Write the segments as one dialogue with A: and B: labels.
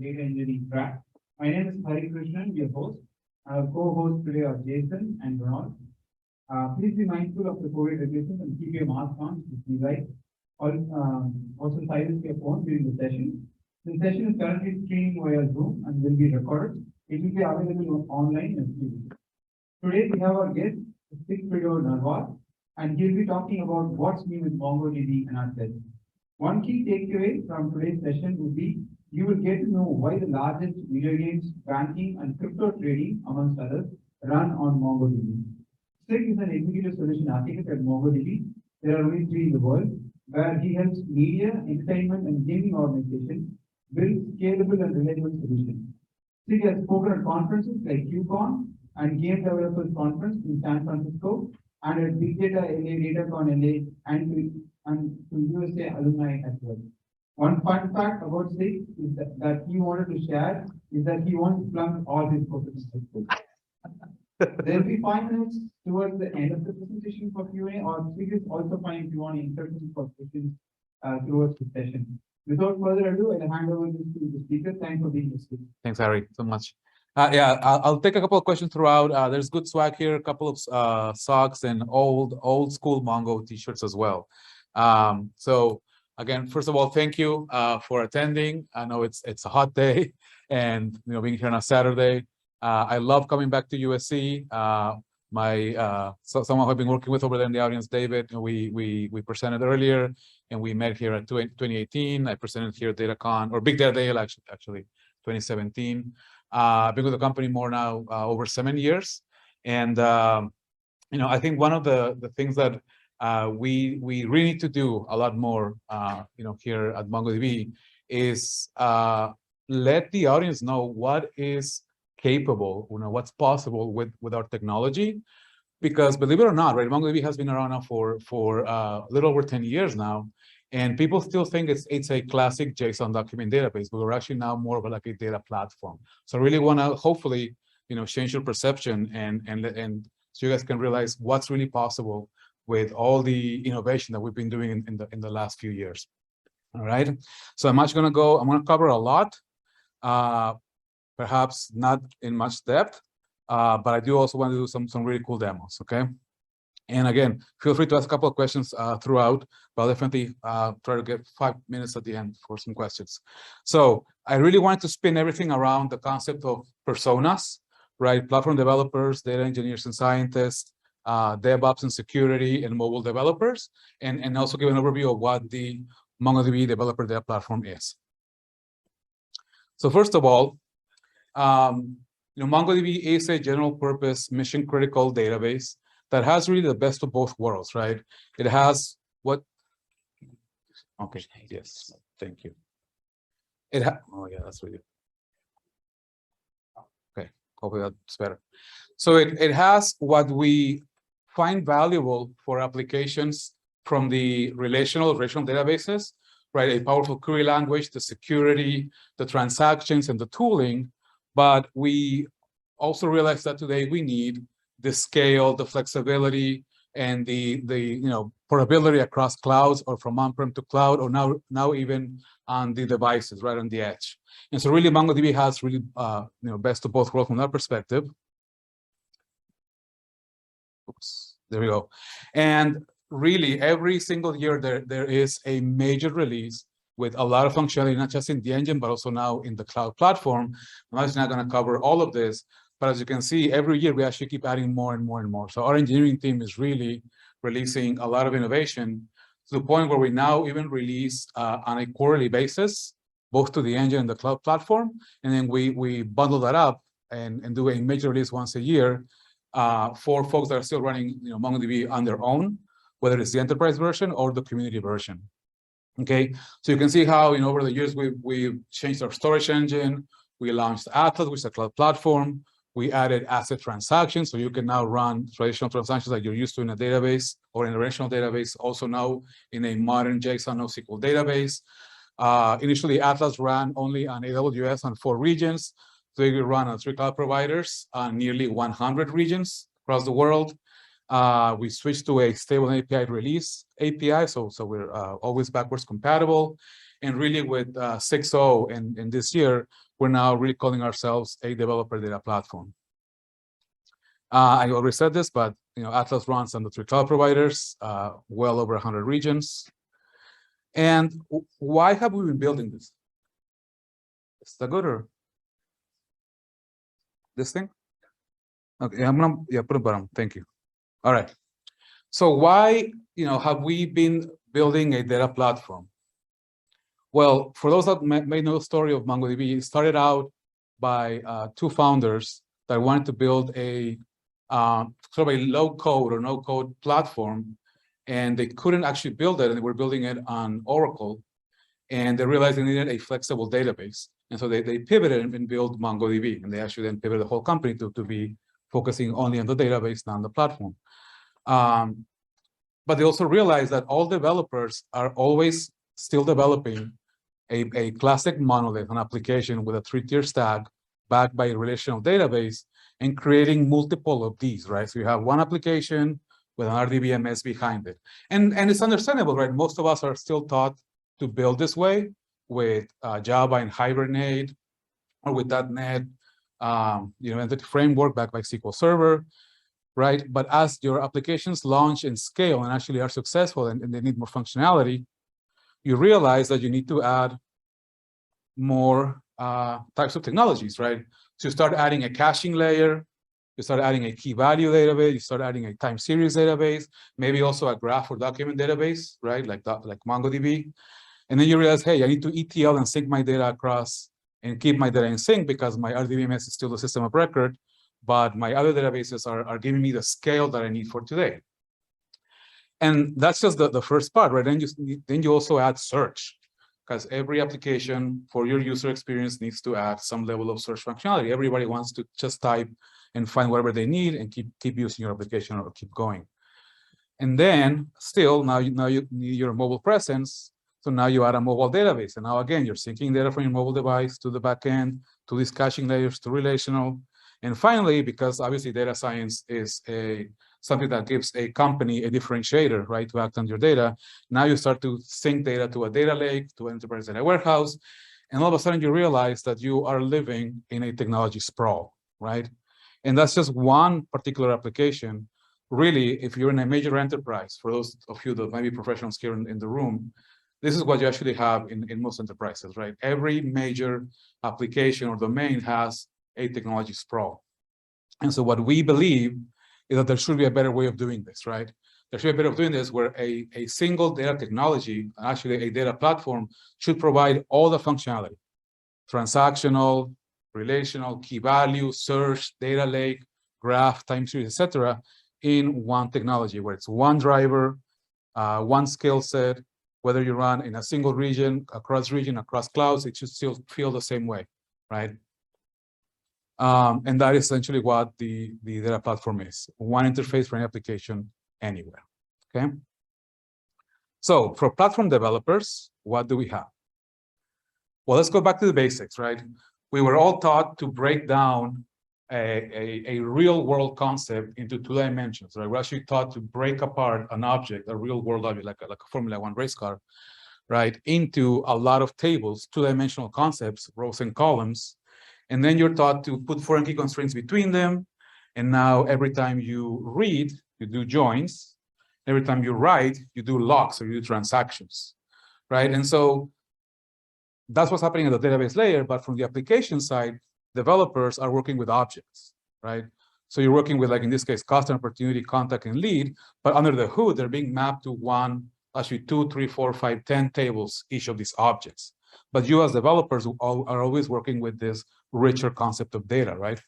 A: data engineering track. My name is Hari Krishnan, your host. Our co-hosts today are Jason and Ronald. Please be mindful of the COVID regulations and keep your mask on if you like. Also silence your phone during the session. The session is currently streaming via Zoom and will be recorded. It will be available online in a few weeks. Today we have our guest, Narvaez, and he'll be talking about what's new with MongoDB and Atlas. One key takeaway from today's session would be you will get to know why the largest video games, banking, and crypto trading, amongst others, run on MongoDB. Stig is an executive solution architect at MongoDB. There are only 3 in the world, where he helps media, entertainment, and gaming organizations build scalable and reliable solutions. Stig has spoken at conferences like QCon and Game Developers Conference in San Francisco, and at Big Data LA, DataCon LA, and to USA alumni as well. One fun fact about Stig is that he wanted to share is that he wants to plug all his courses. There will be 5 minutes towards the end of the presentation for Q&A, or Stig is also fine if you want to interrupt for questions towards the session. Without further ado, I'll hand over this to the speaker. Thanks for being here.
B: Thanks, Harry, so much. Yeah, I'll take a couple of questions throughout. There's good swag here, a couple of socks and old school Mongo t-shirts as well. So again, first of all, thank you for attending. I know it's a hot day, and being here on a Saturday. I love coming back to USC. Someone I've been working with over there in the audience, David, we presented earlier, and we met here at 2018. I presented here at DataCon, or Big Data Day, actually, 2017. I've been with the company more now, over 7 years. And, I think one of the things that we really need to do a lot more, here at MongoDB is let the audience know what is capable, what's possible with our technology. Because believe it or not, right, MongoDB has been around now for a little over 10 years now. And people still think it's a classic JSON document database, but we're actually now more of like a data platform. So I really want to hopefully, change your perception and so you guys can realize what's really possible with all the innovation that we've been doing in the last few years. All right. So I'm going to cover a lot, perhaps not in much depth, but I do also want to do some really cool demos. Okay. And again, feel free to ask a couple of questions throughout, but I'll definitely try to get 5 minutes at the end for some questions. So I really wanted to spin everything around the concept of personas, right? Platform developers, data engineers and scientists, DevOps and security, and mobile developers, and also give an overview of what the MongoDB Developer Data Platform is. So first of all, MongoDB is a general purpose mission critical database that has really the best of both worlds, right? It has okay, yes, thank you. Oh yeah, that's really good. Okay, hopefully that's better. So it has what we find valuable for applications from the relational databases, right? A powerful query language, the security, the transactions, and the tooling. But we also realize that today we need the scale, the flexibility, and the portability across clouds, or from on-prem to cloud, or now even on the devices, right on the edge. And so really MongoDB has really best of both worlds from that perspective. Oops, there we go. And really every single year there is a major release with a lot of functionality, not just in the engine, but also now in the cloud platform. I'm actually not going to cover all of this, but as you can see, every year we actually keep adding more and more and more. So our engineering team is really releasing a lot of innovation to the point where we now even release on a quarterly basis, both to the engine and the cloud platform. And then we bundle that up and do a major release once a year for folks that are still running MongoDB on their own, whether it's the enterprise version or the community version. Okay, so you can see how over the years we've changed our storage engine. We launched Atlas, which is a cloud platform. We added asset transactions, so you can now run traditional transactions like you're used to in a database or in a relational database, also now in a modern JSON NoSQL database. Initially, Atlas ran only on AWS on 4 regions. So you can run on 3 cloud providers on nearly 100 regions across the world. We switched to a stable API release API, so we're always backwards compatible. And really with 6.0 and this year, we're now really calling ourselves a developer data platform. I already said this, but Atlas runs on the 3 cloud providers, well over 100 regions. And why have we been building this? Is that good or this thing? Okay, I'm gonna put it bottom. Thank you. All right. So why have we been building a data platform? Well, for those that may know the story of MongoDB, it started out by 2 founders that wanted to build a sort of a low-code or no-code platform, and they couldn't actually build it, and they were building it on Oracle, and they realized they needed a flexible database, and so they pivoted and built MongoDB, and they actually then pivoted the whole company to be focusing only on the database, not on the platform. But they also realized that all developers are always still developing a classic monolith, an application with a 3-tier stack backed by a relational database, and creating multiple of these, right? So you have one application with an RDBMS behind it. And it's understandable, right? Most of us are still taught to build this way with Java and Hibernate, or with .NET, entity framework backed by SQL Server, right? But as your applications launch and scale and actually are successful and they need more functionality, you realize that you need to add more types of technologies, right? So you start adding a caching layer, you start adding a key value database, you start adding a time series database, maybe also a graph or document database, right? Like MongoDB. And then you realize, hey, I need to ETL and sync my data across and keep my data in sync because my RDBMS is still the system of record, but my other databases are giving me the scale that I need for today. And that's just the first part, right? Then you also add search, because every application for your user experience needs to add some level of search functionality. Everybody wants to just type and find whatever they need and keep using your application or keep going. And then still, now you need your mobile presence. So now you add a mobile database. And now again, you're syncing data from your mobile device to the backend, to these caching layers, to relational. And finally, because obviously data science is something that gives a company a differentiator, right, to act on your data, now you start to sync data to a data lake, to an enterprise data warehouse, and all of a sudden you realize that you are living in a technology sprawl, right? And that's just one particular application. Really, if you're in a major enterprise, for those of you that might be professionals here in the room, this is what you actually have in most enterprises, right? Every major application or domain has a technology sprawl. And so what we believe is that there should be a better way of doing this, right? There should be a better way of doing this where a single data technology, actually a data platform, should provide all the functionality: transactional, relational, key value, search, data lake, graph, time series, etc., in one technology where it's one driver, one skill set. Whether you run in a single region, across clouds, it should still feel the same way, right? And that is essentially what the data platform is: one interface for any application anywhere. Okay. So for platform developers, what do we have? Well, let's go back to the basics, right? We were all taught to break down a real world concept into 2 dimensions, right? We're actually taught to break apart an object, a real world object, like a Formula 1 race car, right, into a lot of tables, 2-dimensional concepts, rows and columns. And then you're taught to put foreign key constraints between them. And now every time you read, you do joins. Every time you write, you do locks or you do transactions, right? And so that's what's happening at the database layer. But from the application side, developers are working with objects, right? So you're working with, like in this case, customer, opportunity, contact, and lead. But under the hood, they're being mapped to 1, actually 2, 3, 4, 5, 10 tables, each of these objects. But you as developers are always working with this richer concept of data, right?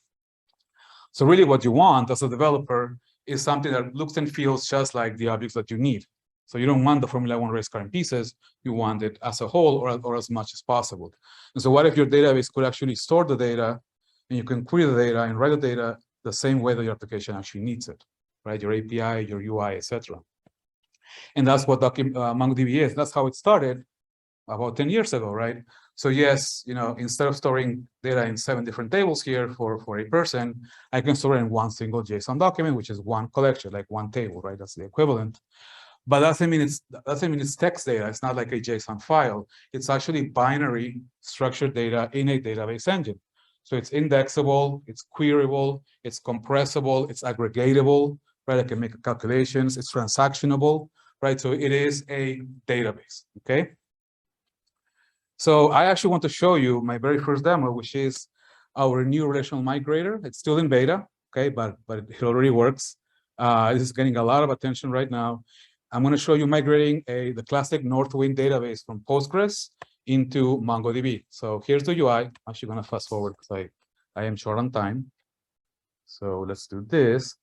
B: So really what you want as a developer is something that looks and feels just like the objects that you need. So you don't want the Formula 1 race car in pieces, you want it as a whole or as much as possible. And so what if your database could actually store the data, and you can query the data and write the data the same way that your application actually needs it, right? Your API, your UI, etc. And that's what MongoDB is. That's how it started about 10 years ago, right? So yes, instead of storing data in 7 different tables here for a person, I can store it in one single JSON document, which is one collection, like one table, right? That's the equivalent. But doesn't mean it's text data. It's not like a JSON file. It's actually binary structured data in a database engine. So it's indexable, it's queryable, it's compressible, it's aggregatable, right? I can make calculations, it's transactionable, right? So it is a database, okay? So I actually want to show you my very first demo, which is our new relational migrator. It's still in beta, okay, but it already works. This is getting a lot of attention right now. I'm going to show you migrating the classic Northwind database from Postgres into MongoDB. So here's the UI. I'm actually going to fast forward because I am short on time. So let's do this.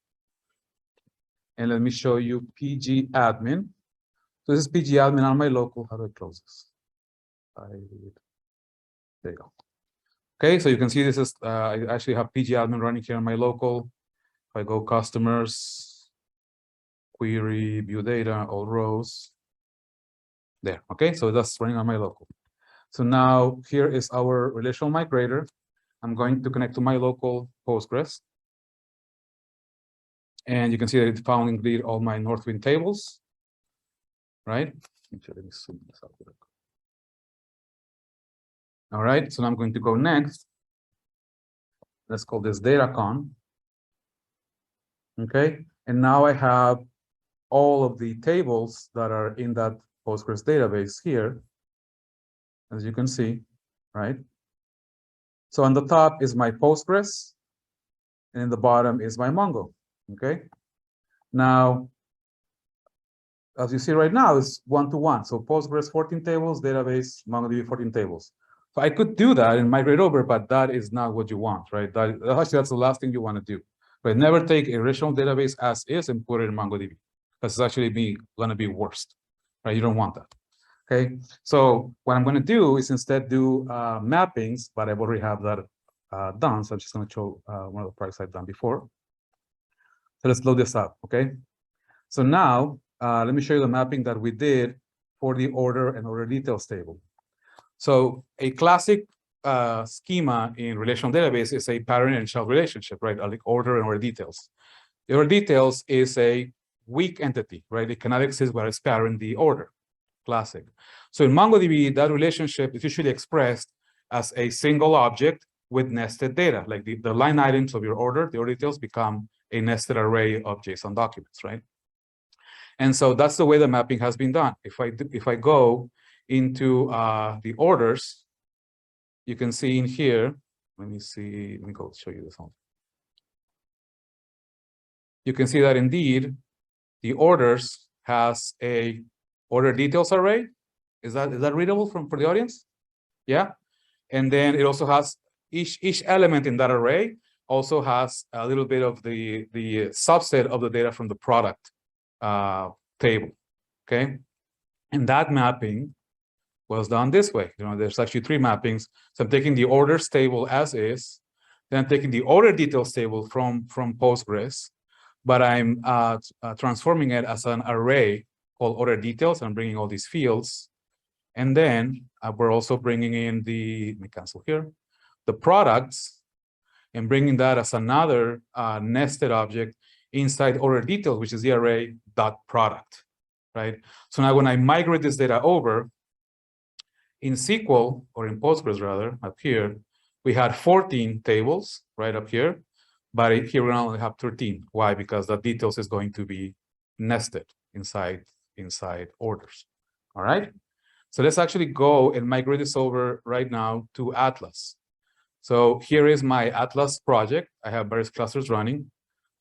B: And let me show you PG admin. So this is PG admin on my local. How do I close this? There you go. Okay, so you can see this is, I actually have PG admin running here on my local. If I go customers, query, view data, all rows. There, okay, so that's running on my local. So now here is our relational migrator. I'm going to connect to my local Postgres. And you can see that it found indeed all my Northwind tables, right? Let me zoom this out. All right, so now I'm going to go next. Let's call this datacon. Okay, and now I have all of the tables that are in that Postgres database here, as you can see, right? So on the top is my Postgres, and in the bottom is my Mongo, okay? Now, as you see right now, it's one-to-one. So Postgres 14 tables, database, MongoDB 14 tables. So I could do that and migrate over, but that is not what you want, right? Actually, that's the last thing you want to do. But never take a relational database as is and put it in MongoDB. That's actually going to be worst, right? You don't want that. Okay, so what I'm going to do is instead do mappings, but I already have that done. So I'm just going to show one of the projects I've done before. So let's load this up, okay? So now, let me show you the mapping that we did for the order and order details table. So a classic schema in relational database is a pattern and child relationship, right? Like order and order details. The order details is a weak entity, right? It cannot exist where it's parent the order. Classic. So in MongoDB, that relationship is usually expressed as a single object with nested data. Like the line items of your order, the order details become a nested array of JSON documents, right? And so that's the way the mapping has been done. If I go into the orders, you can see in here, let me go show you this one. You can see that indeed, the orders has a order details array. Is that readable for the audience? Yeah. And then it also has each element in that array also has a little bit of the subset of the data from the product table. Okay. And that mapping was done this way. You know, there's actually 3 mappings. So I'm taking the orders table as is, then I'm taking the order details table from Postgres, but I'm transforming it as an array called order details. I'm bringing all these fields. And then we're also bringing in let me cancel here, the products, and bringing that as another nested object inside order details, which is the array dot product, right? So now when I migrate this data over, in SQL, or in Postgres rather, up here, we had 14 tables right up here, but here we only have 13. Why? Because the details is going to be nested inside orders. All right. So let's actually go and migrate this over right now to Atlas. So here is my Atlas project. I have various clusters running.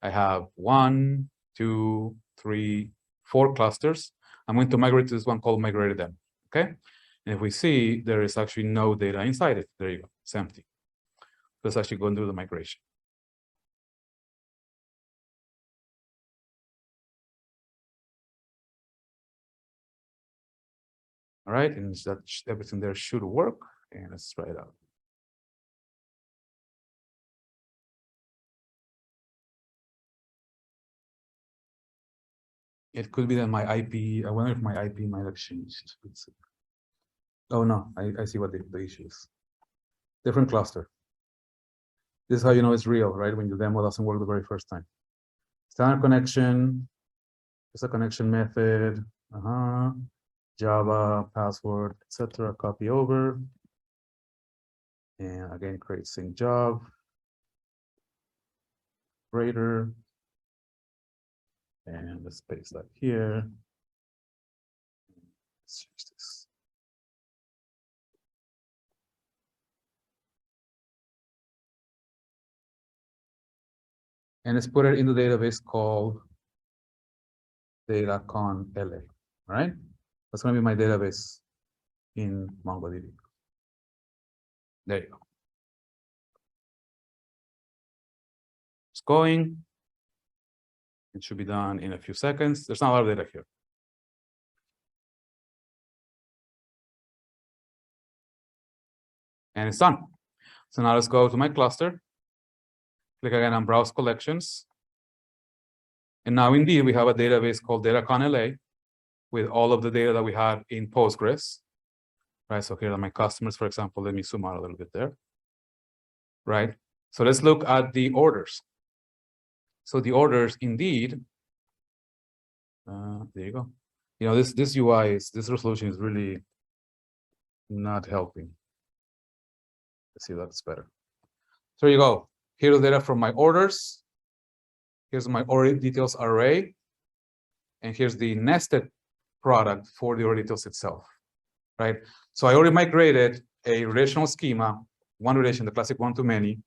B: I have 1, 2, 3, 4 clusters. I'm going to migrate to this one called migrated them. Okay. And if we see, there is actually no data inside it. There you go. It's empty. Let's actually go and do the migration. All right, and that everything there should work. And let's try it out. It could be that my IP, I wonder if my IP might have changed. Let's see. Oh no, I see what the issue is. Different cluster. This is how you know it's real, right? When your demo doesn't work the very first time. Standard connection. It's a connection method. Java, password, etc. Copy over. And again, create sync job. Greater. And let's paste that here. Let's change this. And let's put it in the database called data-con LA. All right? That's going to be my database in MongoDB. There you go. It's going. It should be done in a few seconds. There's not a lot of data here. And it's done. So now let's go to my cluster. Click again on Browse Collections. And now indeed, we have a database called data-con LA with all of the data that we had in Postgres. Right, so here are my customers, for example. Let me zoom out a little bit there. Right, so let's look at the orders. So the orders, indeed, there you go. You know, this UI this resolution is really not helping. Let's see if that's better. So there you go. Here's the data from my orders. Here's my order details array. And here's the nested product for the order details itself. Right? So I already migrated a relational schema, one relation, the classic one-to-many,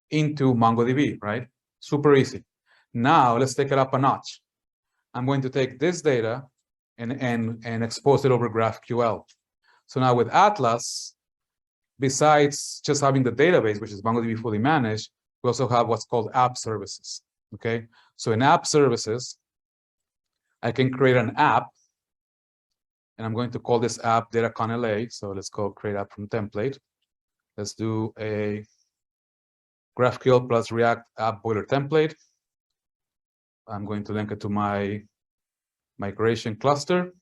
B: into MongoDB, right? Super easy. Now let's take it up a notch. I'm going to take this data and expose it over GraphQL. So now with Atlas, besides just having the database, which is MongoDB fully managed, we also have what's called app services. Okay, so in app services, I can create an app, and I'm going to call this app data-con LA. So let's go create app from template. Let's do a GraphQL plus React app boiler template. I'm going to link it to my migration cluster.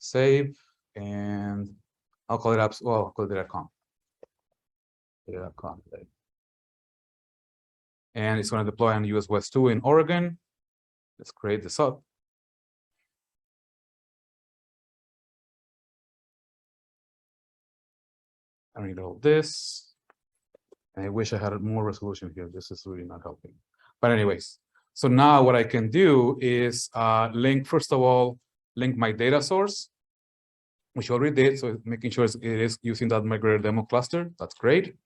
B: Save, and I'll call it apps. Well, I'll call it data-con. Data-con. And it's going to deploy on US West 2 in Oregon. Let's create this up. I need all this. I wish I had more resolution here. This is really not helping. But anyways, so now what I can do is link, first of all, link my data source, which I already did. So making sure it is using that migrator demo cluster. That's great.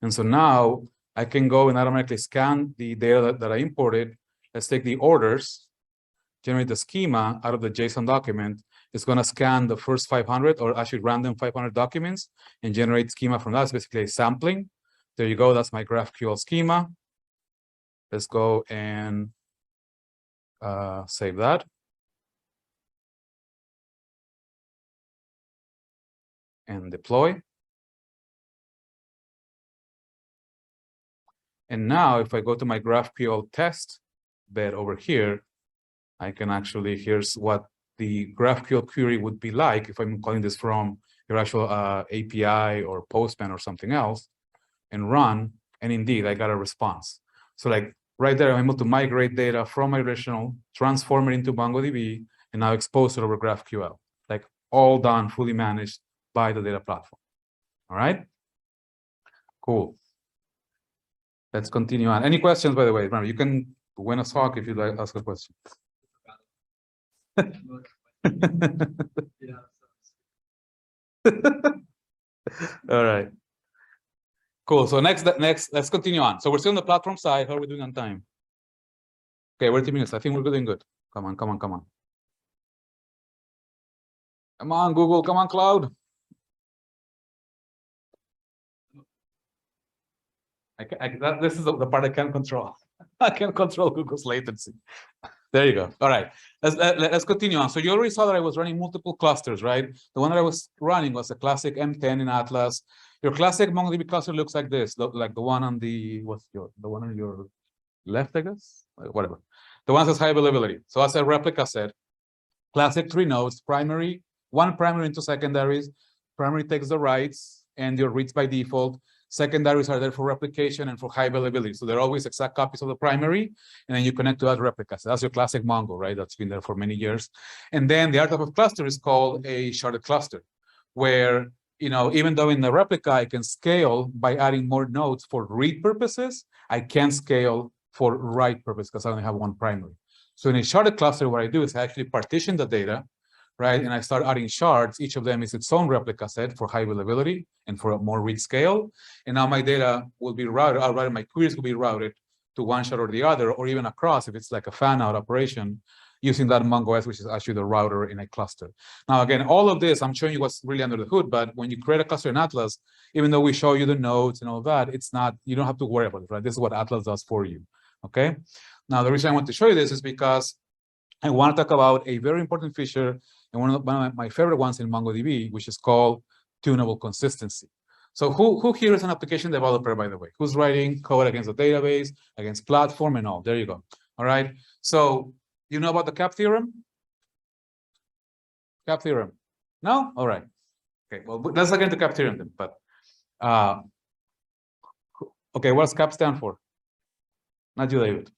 B: And so now I can go and automatically scan the data that I imported. Let's take the orders, generate the schema out of the JSON document. It's going to scan the first 500, or actually random 500 documents, and generate schema from that. It's basically a sampling. There you go. That's my GraphQL schema. Let's go and save that. And deploy. And now if I go to my GraphQL test bed over here, I can actually, here's what the GraphQL query would be like if I'm calling this from your actual API or Postman or something else, and run, and indeed I got a response. So like right there, I'm able to migrate data from my relational, transform it into MongoDB, and now expose it over GraphQL. Like all done, fully managed by the data platform. All right? Cool. Let's continue on. Any questions, by the way? Remember, you can win a sock if you'd like to ask a question. All right. Cool. So next, let's continue on. So we're still on the platform side. How are we doing on time? Okay, we're 2 minutes. I think we're doing good. Come on, come on, come on. Come on, Google. Come on, Cloud. This is the part I can't control. I can't control Google's latency. There you go. All right, let's continue on. So you already saw that I was running multiple clusters, right? The one that I was running was a classic M10 in Atlas. Your classic MongoDB cluster looks like this, like the one on the the one on your left, I guess, whatever. The one that says high availability. So as a replica set, classic 3 nodes, one primary and 2 secondaries. Primary takes the writes and your reads by default. Secondaries are there for replication and for high availability. So they're always exact copies of the primary, and then you connect to that replica. So that's your classic Mongo, right? That's been there for many years. And then the other type of cluster is called a sharded cluster, where, you know, even though in the replica I can scale by adding more nodes for read purposes, I can't scale for write purposes because I only have one primary. So in a sharded cluster, what I do is I actually partition the data, right? And I start adding shards. Each of them is its own replica set for high availability and for a more read scale. And now my data will be routed, my queries will be routed to one shard or the other, or even across if it's like a fan out operation using that MongoDB, which is actually the router in a cluster. Now, again, all of this, I'm showing you what's really under the hood, but when you create a cluster in Atlas, even though we show you the nodes and all that, it's not, you don't have to worry about it, right? This is what Atlas does for you, okay? Now, the reason I want to show you this is because I want to talk about a very important feature and one of my favorite ones in MongoDB, which is called tunable consistency. So who here is an application developer, by the way? Who's writing code against the database, against platform and all? There you go. All right. So you know about the CAP theorem? CAP theorem? No? All right. Okay. Well, let's look into CAP theorem then. But okay, what does CAP stand for? Not you, David.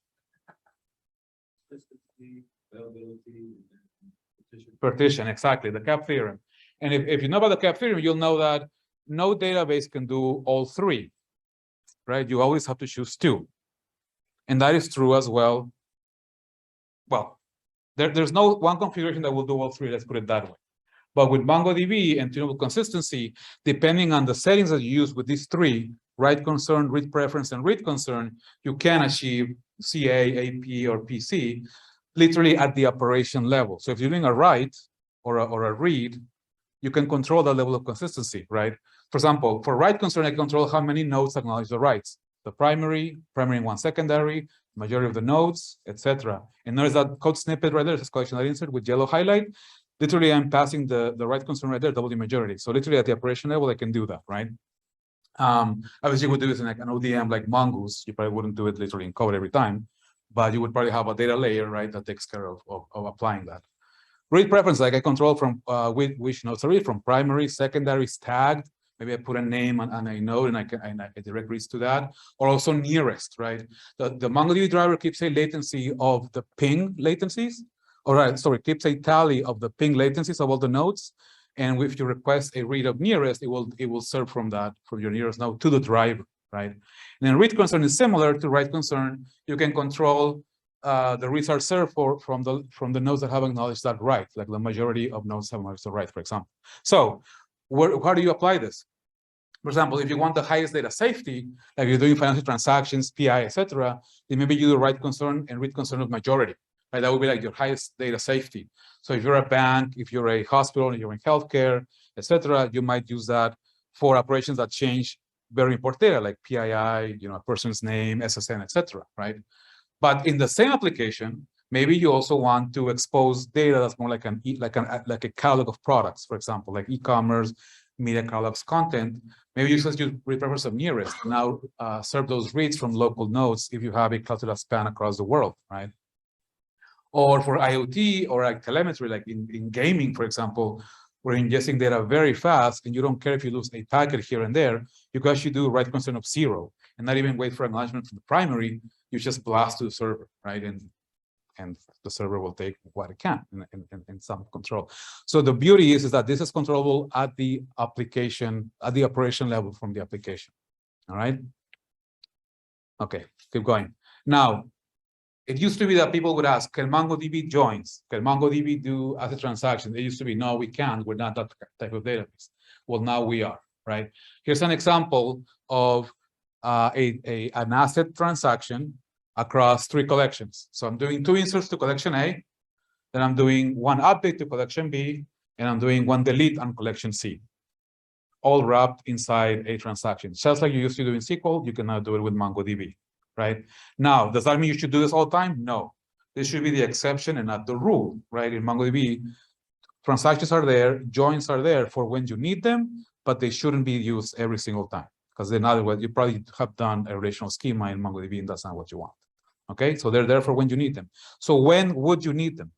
B: Partition, exactly, the CAP theorem. And if you know about the CAP theorem, you'll know that no database can do all three, right? You always have to choose two. And that is true as well. Well, there's no one configuration that will do all three, let's put it that way. But with MongoDB and tunable consistency, depending on the settings that you use with these three, write concern, read preference, and read concern, you can achieve CA, AP, or PC, literally at the operation level. So if you're doing a write or a read, you can control the level of consistency, right? For example, for write concern, I control how many nodes acknowledge the writes. The primary and one secondary, majority of the nodes, etc. And notice that code snippet right there, this collection that insert with yellow highlight. Literally, I'm passing the write concern right there, double the majority. So literally at the operation level, I can do that, right? Obviously, you would do this in like an ODM like Mongoose. You probably wouldn't do it literally in code every time, but you would probably have a data layer, right, that takes care of applying that. Read preference, like I control from which nodes to read, from primary, secondary, tagged. Maybe I put a name on a node and I direct reads to that, or also nearest, right? The MongoDB driver keeps a latency of the ping latencies. All right, sorry, keeps a tally of the ping latencies of all the nodes. And if you request a read of nearest, it will serve from your nearest node to the driver, right? And then read concern is similar to write concern. You can control the reads are served from the nodes that have acknowledged that write, like the majority of nodes have acknowledged the write, for example. So how do you apply this? For example, if you want the highest data safety, like you're doing financial transactions, PI, etc., then maybe you do write concern and read concern of majority. Right, that would be like your highest data safety. So if you're a bank, if you're a hospital, if you're in healthcare, etc., you might use that for operations that change very important data, like PII, a person's name, SSN, etc. Right? But in the same application, maybe you also want to expose data that's more like a catalog of products, for example, like e-commerce, media catalogs, content. Maybe you just use read preference of nearest. Now serve those reads from local nodes if you have a cluster that span across the world, right? Or for IoT or like telemetry, like in gaming, for example, we're ingesting data very fast and you don't care if you lose a packet here and there, you can actually do write concern of 0 and not even wait for acknowledgement from the primary, you just blast to the server, right? And the server will take what it can in some control. So the beauty is that this is controllable at the application, at the operation level from the application, all right? Okay, keep going. Now, it used to be that people would ask, can MongoDB joins? Can MongoDB do asset transactions? It used to be, no, we can't. We're not that type of database. Well, now we are, right? Here's an example of an asset transaction across 3 collections. So I'm doing 2 inserts to collection A, then I'm doing 1 update to collection B, and I'm doing 1 delete on collection C, all wrapped inside a transaction. Just like you used to do in SQL, you can now do it with MongoDB. Right? Now, does that mean you should do this all the time? No. This should be the exception and not the rule, right? In MongoDB, transactions are there, joins are there for when you need them, but they shouldn't be used every single time. Because in other words, you probably have done a relational schema in MongoDB and that's not what you want. Okay, so they're there for when you need them. So when would you need them?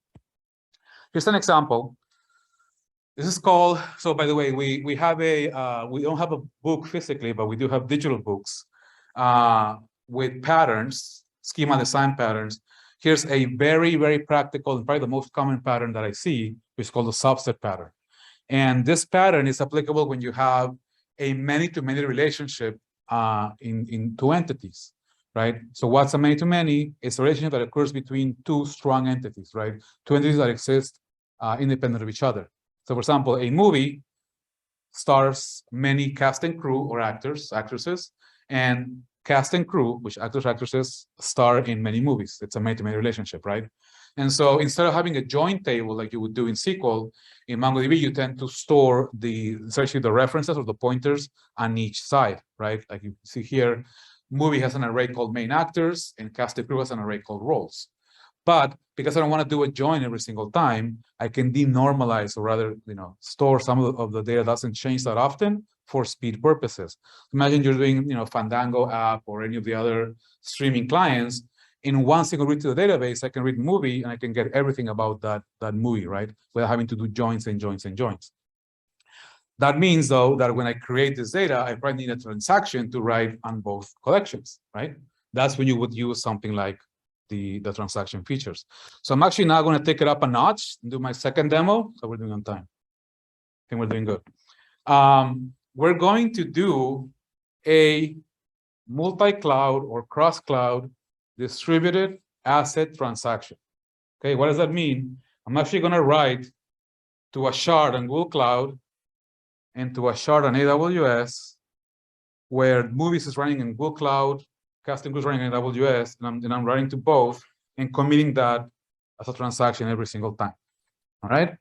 B: Here's an example. This is called, so by the way, we have a, we don't have a book physically, but we do have digital books with patterns, schema design patterns. Here's a very, very practical, and probably the most common pattern that I see, which is called the subset pattern. And this pattern is applicable when you have a many-to-many relationship in two entities, right? So what's a many-to-many? It's a relationship that occurs between two strong entities, right? Two entities that exist independent of each other. So for example, a movie stars many cast and crew or actors, actresses, and cast and crew, which actors, actresses, star in many movies. It's a many-to-many relationship, right? And so instead of having a join table like you would do in SQL, in MongoDB, you tend to store essentially the references or the pointers on each side, right? Like you see here, movie has an array called main actors, and cast and crew has an array called roles. But because I don't want to do a join every single time, I can denormalize, or rather, store some of the data that doesn't change that often for speed purposes. Imagine you're doing, Fandango app or any of the other streaming clients. In one single read to the database, I can read movie and I can get everything about that movie, right? Without having to do joins and joins and joins. That means, though, that when I create this data, I probably need a transaction to write on both collections, right? That's when you would use something like the transaction features. So I'm actually now going to take it up a notch and do my second demo. So we're doing on time. I think we're doing good. We're going to do a multi-cloud or cross-cloud distributed asset transaction. Okay, what does that mean? I'm actually going to write to a shard on Google Cloud and to a shard on AWS, where movies is running in Google Cloud, casting is running in AWS, and I'm writing to both and committing that as a transaction every single time. All right.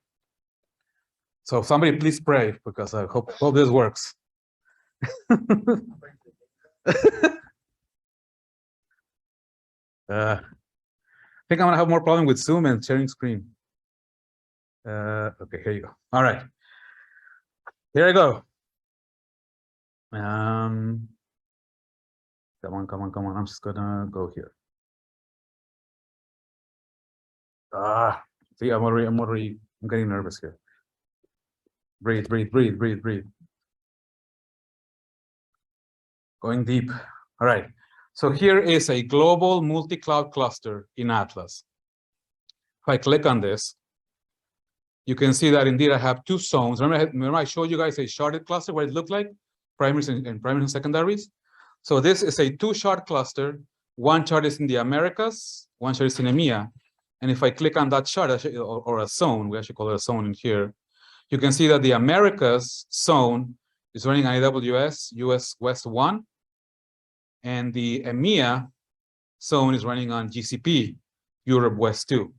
B: So somebody please pray, because I hope this works. I think I'm gonna have more problem with Zoom and sharing screen. Okay, here you go. All right, here I go. Come on. I'm just gonna go here. See, I'm getting nervous here. Breathe. Going deep. All right. So here is a global multi-cloud cluster in Atlas. If I click on this, you can see that indeed I have two zones. Remember I showed you guys a sharded cluster, what it looked like, primaries and secondaries. So this is a two-shard cluster. One shard is in the Americas, one shard is in EMEA. And if I click on that shard, or a zone, we actually call it a zone in here, you can see that the Americas zone is running on AWS US West 1, and the EMEA zone is running on GCP Europe West 2.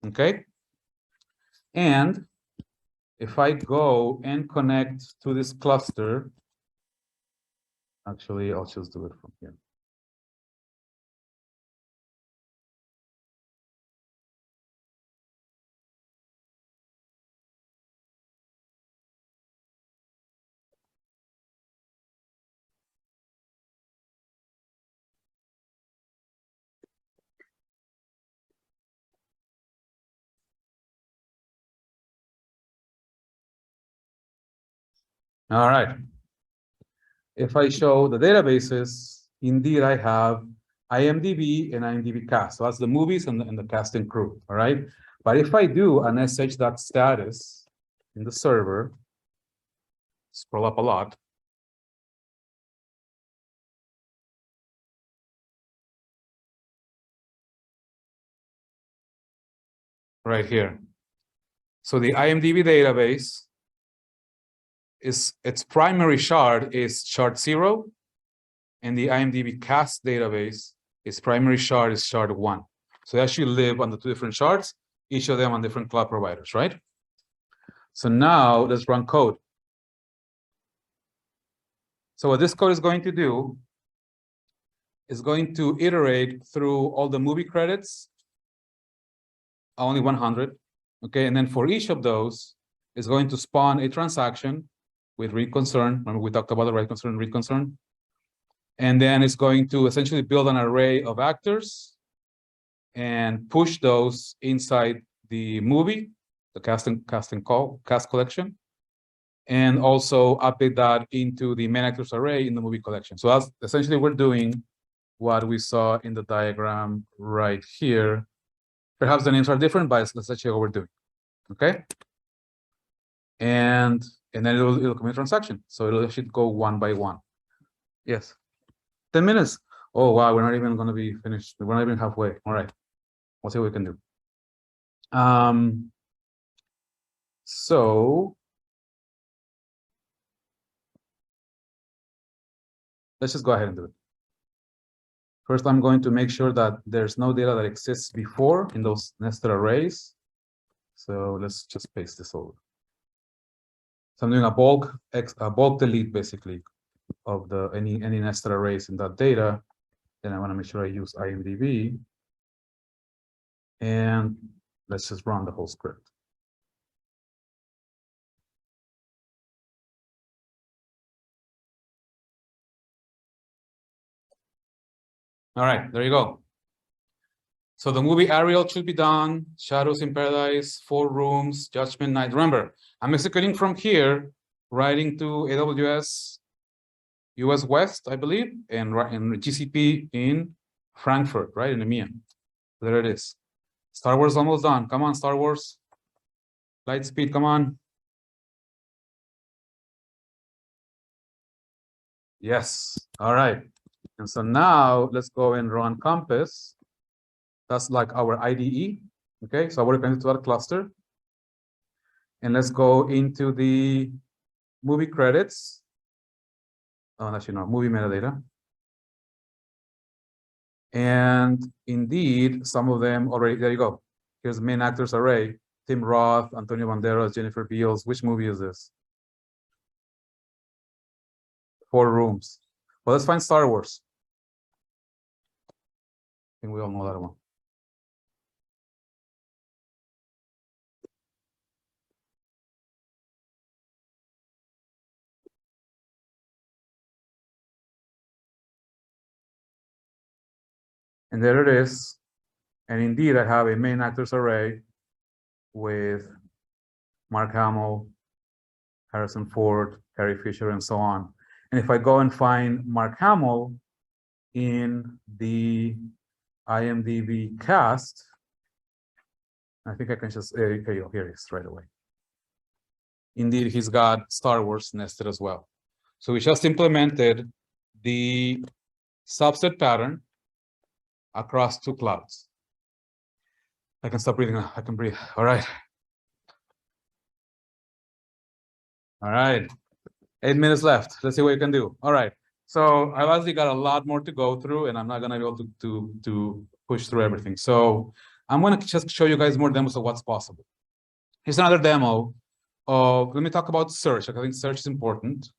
B: Okay? And if I go and connect to this cluster, actually, I'll just do it from here. All right. If I show the databases, indeed I have IMDb and IMDb cast. So that's the movies and the cast and crew. All right. But if I do an sh.status in the server, scroll up a lot. Right here. So the IMDb database its primary shard is shard 0, and the IMDb cast database, its primary shard is shard 1. So they actually live on the two different shards, each of them on different cloud providers, right? So now let's run code. So what this code is going to do is going to iterate through all the movie credits, only 100, okay? And then for each of those, it's going to spawn a transaction with read concern. Remember we talked about the write concern, read concern. And then it's going to essentially build an array of actors and push those inside the movie the cast collection, and also update that into the main actors array in the movie collection. So that's essentially we're doing what we saw in the diagram right here. Perhaps the names are different, but let's check what we're doing. Okay. And then it'll commit transaction. So it should go one by one. Yes. 10 minutes. Oh wow, we're not even going to be finished. We're not even halfway. All right. We'll see what we can do. So let's just go ahead and do it. First, I'm going to make sure that there's no data that exists before in those nested arrays. So let's just paste this over. So I'm doing a bulk delete basically of the any nested arrays in that data. Then I want to make sure I use IMDb. And let's just run the whole script. All right, there you go. So the movie Ariel should be done. Shadows in Paradise, 4 Rooms, Judgment Night. Remember, I'm executing from here, writing to AWS US West, I believe, and GCP in Frankfurt, right, in EMEA. There it is. Star Wars almost done. Come on, Star Wars. Light speed, come on. Yes, all right. And so now let's go and run Compass. That's like our IDE. Okay, so we're going to that cluster. And let's go into the movie credits. Oh, actually, no, movie metadata. And indeed, some of them already, there you go. Here's main actors array. Tim Roth, Antonio Banderas, Jennifer Beals. Which movie is this? 4 Rooms. Well, let's find Star Wars. I think we all know that one. And there it is. And indeed, I have a main actors array with Mark Hamill, Harrison Ford, Carrie Fisher, and so on. And if I go and find Mark Hamill in the IMDb cast, I think I can just, here it is right away. Indeed, he's got Star Wars nested as well. So we just implemented the subset pattern across 2 clouds. I can stop breathing now. I can breathe. All right. All right. 8 minutes left. Let's see what you can do. All right. So I've actually got a lot more to go through, and I'm not going to be able to push through everything. So I'm going to just show you guys more demos of what's possible. Here's another demo of, let me talk about search. I think search is important.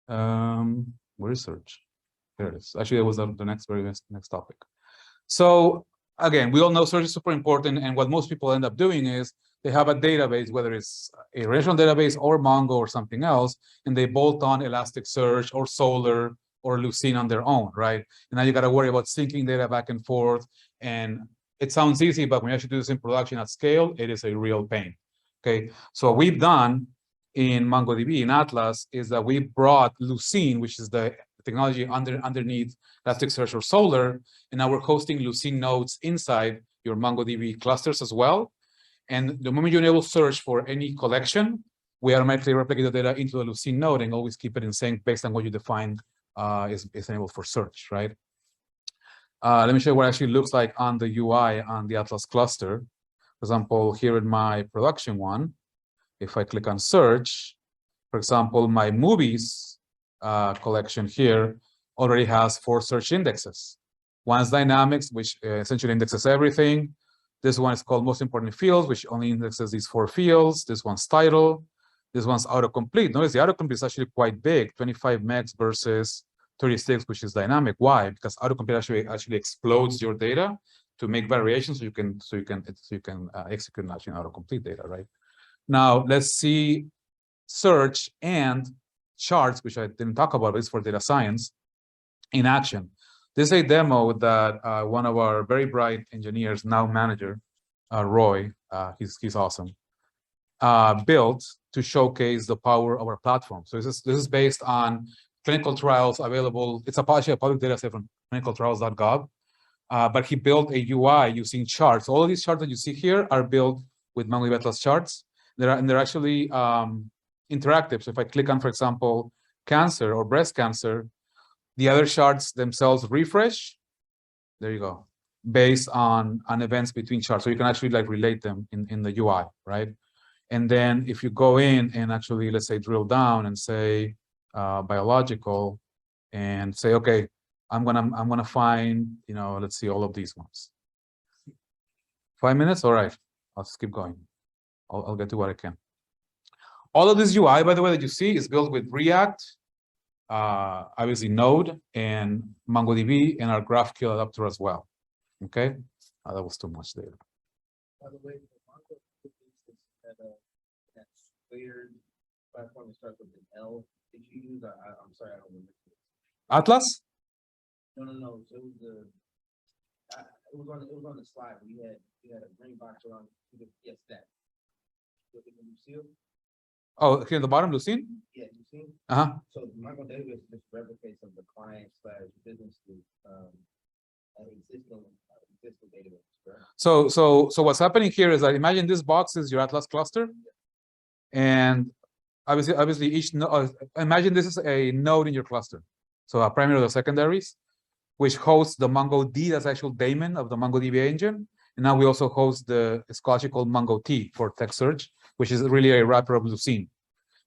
B: Where is search? There it is. Actually, it was the next topic. So again, we all know search is super important, and what most people end up doing is they have a database, whether it's a relational database or Mongo or something else, and they bolt on Elasticsearch or Solr or Lucene on their own, right? And now you got to worry about syncing data back and forth. And it sounds easy, but when you actually do this in production at scale, it is a real pain. Okay, so what we've done in MongoDB in Atlas is that we brought Lucene, which is the technology underneath Elasticsearch or Solr, and now we're hosting Lucene nodes inside your MongoDB clusters as well. And the moment you enable search for any collection, we automatically replicate the data into the Lucene node and always keep it in sync based on what you defined is enabled for search, right? Let me show you what it actually looks like on the UI on the Atlas cluster. For example, here in my production one, if I click on search, for example, my movies collection here already has 4 search indexes. One is dynamics, which essentially indexes everything. This one is called most important fields, which only indexes these 4 fields. This one's title. This one's autocomplete. Notice the autocomplete is actually quite big, 25 megs versus 36, which is dynamic. Why? Because autocomplete actually explodes your data to make variations, so you can execute actually autocomplete data, right? Now let's see search and charts, which I didn't talk about, but it's for data science in action. This is a demo that one of our very bright engineers, now manager, Roy, he's awesome. built to showcase the power of our platform. So this is based on clinical trials available. It's actually a public data set from clinicaltrials.gov. But he built a UI using charts. All of these charts that you see here are built with MongoDB Atlas charts. They're actually interactive. So if I click on, for example, cancer or breast cancer, the other charts themselves refresh. There you go, based on events between charts. So you can actually like relate them in the UI, right? And then if you go in and actually, let's say, drill down and say biological, and say, okay, I'm gonna find, you know, let's see all of these ones. 5 minutes, all right. I'll just keep going. I'll get to what I can. All of this UI, by the way, that you see is built with React, obviously Node and MongoDB and our GraphQL adapter as well. Okay, that was too much there.
C: By the way, that weird platform that starts with an L. Did you use? I'm sorry, I don't remember.
B: Atlas?
C: No. So it was on the slide. We had a green box around. Yes, that. Lucille?
B: Oh, here at the bottom, Lucene?
C: Yeah, Lucille.
B: So
C: MongoDB is just replicates of the client / business existing database, correct?
B: So what's happening here is that imagine this box is your Atlas cluster, and obviously each imagine this is a node in your cluster. So a primary or the secondaries, which hosts the MongoD, that's actual daemon of the MongoDB engine. And now we also host the scholarship called MongoT for text search, which is really a wrapper of Lucene.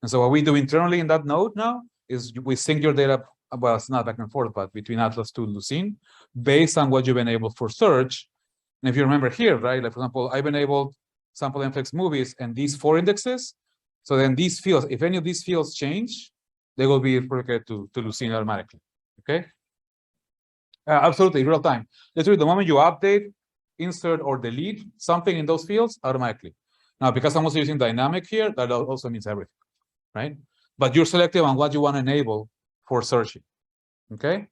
B: And so what we do internally in that node now is we sync your data, well, it's not back and forth, but between Atlas to Lucene, based on what you've enabled for search. And if you remember here, right, like for example, I've enabled sample Netflix movies and these 4 indexes. So then these fields, if any of these fields change, they will be replicated to Lucene automatically. Okay. Absolutely, real time. Literally, the moment you update, insert, or delete something in those fields, automatically. Now, because I'm also using dynamic here, that also means everything, right? But you're selective on what you want to enable for searching, okay?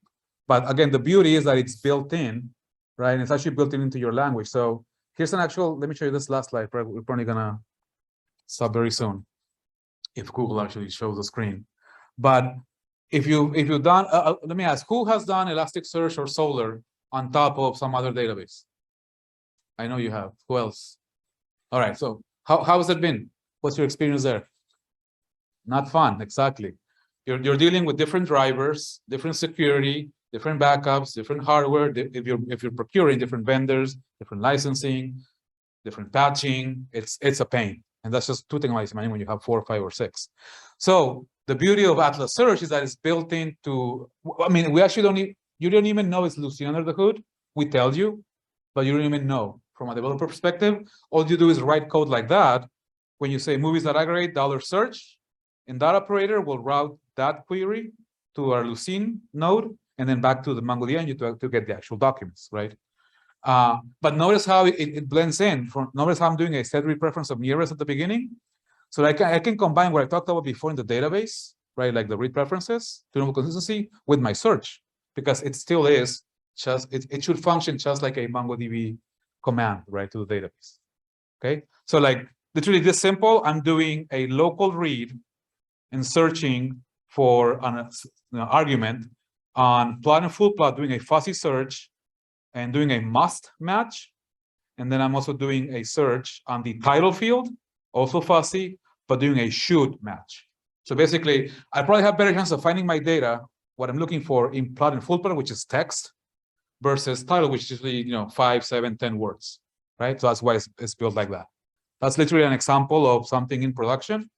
B: But again, the beauty is that it's built in, right? And it's actually built into your language. So here's an actual, let me show you this last slide. We're probably gonna stop very soon if Google actually shows the screen. But if you've done, let me ask, who has done Elasticsearch or Solr on top of some other database? I know you have. Who else? All right. So how has it been? What's your experience there? Not fun. Exactly. You're dealing with different drivers, different security, different backups, different hardware. If you're procuring different vendors, different licensing, different patching, it's a pain. And that's just 2 things when you have 4, 5, or 6. So the beauty of Atlas Search is that it's built into, I mean, we actually you don't even know it's Lucene under the hood. We tell you, but you don't even know from a developer perspective. All you do is write code like that. When you say movies.aggregate $search, and that operator will route that query to our Lucene node and then back to the MongoDB engine to get the actual documents, right? But notice how it blends in. Notice how I'm doing a set read preference of nearest at the beginning. So I can combine what I talked about before in the database, right? Like the read preferences to enable consistency with my search, because it still is just, it should function just like a MongoDB command, right, to the database. Okay. So like literally this simple, I'm doing a local read and searching for an argument on plot and full plot, doing a fuzzy search and doing a must match. And then I'm also doing a search on the title field, also fuzzy, but doing a should match. So basically, I probably have better chance of finding my data, what I'm looking for in plot and full plot, which is text, versus title, which is usually 5, 7, 10 words, right? So that's why it's built like that. That's literally an example of something in production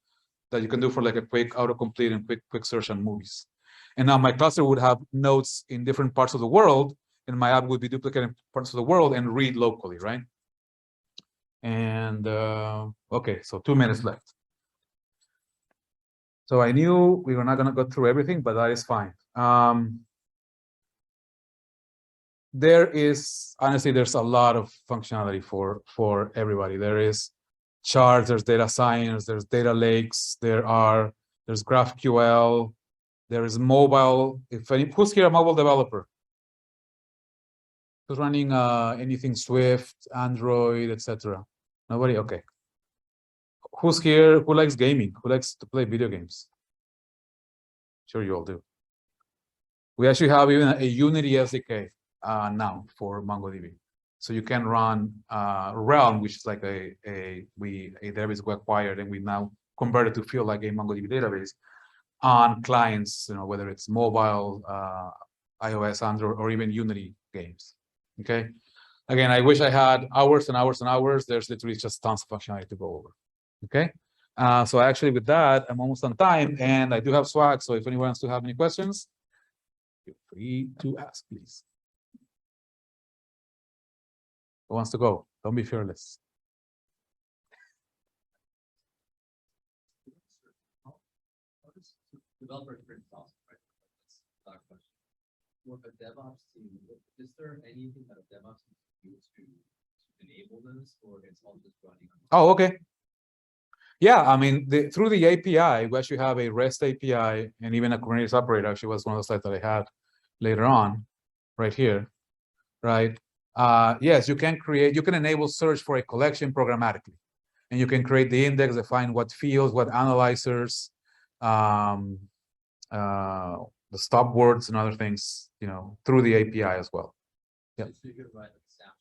B: that you can do for like a quick autocomplete and quick search on movies. And now my cluster would have nodes in different parts of the world, and my app would be duplicated in parts of the world and read locally, right? And okay, so 2 minutes left. So I knew we were not going to go through everything, but that is fine. There is, honestly, there's a lot of functionality for everybody. There is charts, there's data science, there's data lakes, there's GraphQL, there is mobile. Who's here a mobile developer? Who's running anything Swift, Android, etc.? Nobody? Okay. Who's here? Who likes gaming? Who likes to play video games? Sure, you all do. We actually have even a Unity SDK now for MongoDB. So you can run Realm, which is like a database we acquired, and we now converted to feel like a MongoDB database on clients, whether it's mobile, iOS, Android, or even Unity games. Okay. Again, I wish I had hours and hours and hours. There's literally just tons of functionality to go over. Okay. So actually, with that, I'm almost on time, and I do have swag. So if anyone wants to have any questions, feel free to ask, please. Who wants to go? Don't be fearless.
D: Developer experience also, right? That's not a question. For a DevOps team, is there anything that a DevOps team can do to enable this, or it's all just running on?
B: Oh, okay. Yeah, I mean, through the API, we actually have a REST API and even a Kubernetes operator. Actually, was one of the slides that I had later on, right here, right? Yes, you can enable search for a collection programmatically, and you can create the index, define what fields, what analyzers, the stop words and other things, through the API as well. Yeah.
D: So you could write like SAP,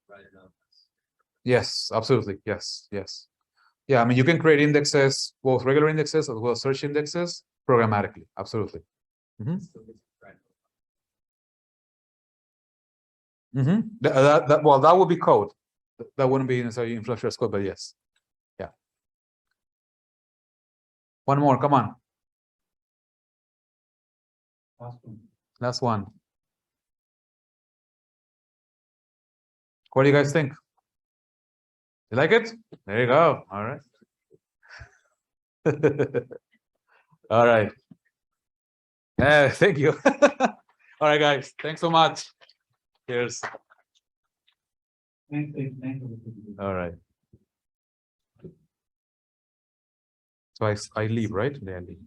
D: write it out.
B: Yes, absolutely. Yes, yes. Yeah, I mean, you can create indexes, both regular indexes as well as search indexes programmatically. Absolutely. Well, that would be code. That wouldn't be necessarily infrastructure as code, but yes. Yeah. One more, come on. Last one. What do you guys think? You like it? There you go. All right. All right. Thank you. All right, guys. Thanks so much. Cheers.
A: Thanks.
B: All right. So I leave, right? Yeah, I leave.